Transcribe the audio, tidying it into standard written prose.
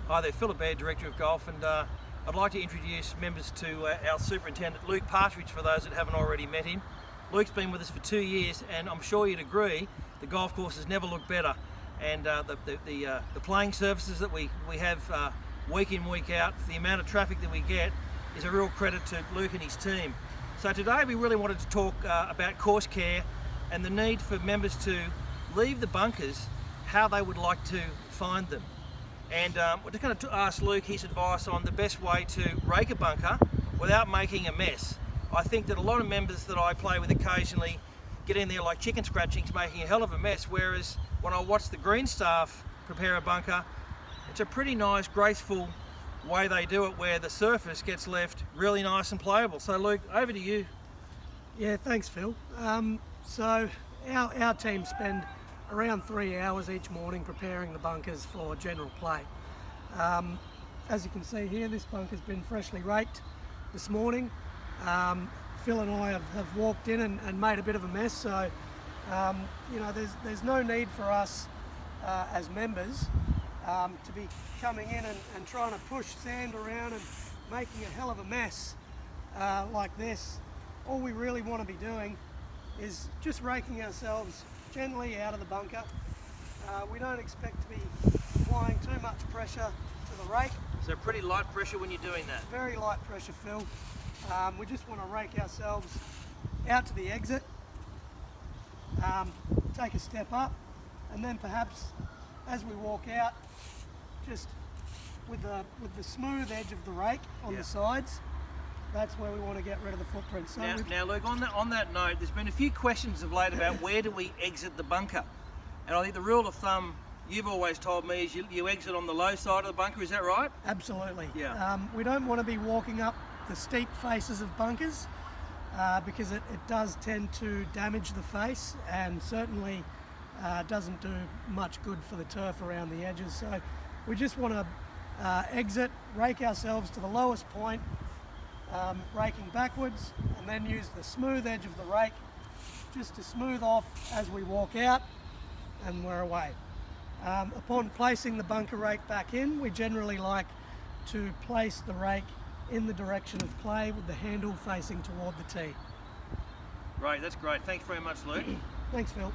Hi there, Phil Baird, Director of Golf, and I'd like to introduce members to our Superintendent, Luke Partridge, for those that haven't already met him. Luke's been with us for 2 years, and I'm sure you'd agree the golf course has never looked better. And the playing surfaces that we have week in, week out, the amount of traffic that we get is a real credit to Luke and his team. So today we really wanted to talk about course care and the need for members to leave the bunkers how they would like to find them. And we're just going to ask Luke his advice on the best way to rake a bunker without making a mess. I think that a lot of members that I play with occasionally get in there like chicken scratchings, making a hell of a mess, whereas when I watch the green staff prepare a bunker, it's a pretty nice, graceful way they do it, where the surface gets left really nice and playable. So Luke, over to you. Yeah, thanks Phil. So our team spend around 3 hours each morning preparing the bunkers for general play. As you can see here, this bunker's been freshly raked this morning. Phil and I have walked in and made a bit of a mess, so you know, there's no need for us as members to be coming in and trying to push sand around and making a hell of a mess like this. All we really want to be doing is just raking ourselves gently out of the bunker. We don't expect to be applying too much pressure to the rake. So pretty light pressure when you're doing that? Very light pressure, Phil. We just want to rake ourselves out to the exit, take a step up, and then perhaps as we walk out, just with the smooth edge of the rake on the sides, that's where we want to get rid of the footprints. So now Luke, on that note, there's been a few questions of late about where do we exit the bunker, and I think the rule of thumb you've always told me is you exit on the low side of the bunker. Is that right? Absolutely. Yeah. We don't want to be walking up the steep faces of bunkers because it does tend to damage the face, and certainly doesn't do much good for the turf around the edges. So we just want to exit, rake ourselves to the lowest point, raking backwards, and then use the smooth edge of the rake just to smooth off as we walk out, and we're away. Upon placing the bunker rake back in, we generally like to place the rake in the direction of play with the handle facing toward the tee. Right, that's great. Thanks very much, Luke. Thanks, Phil.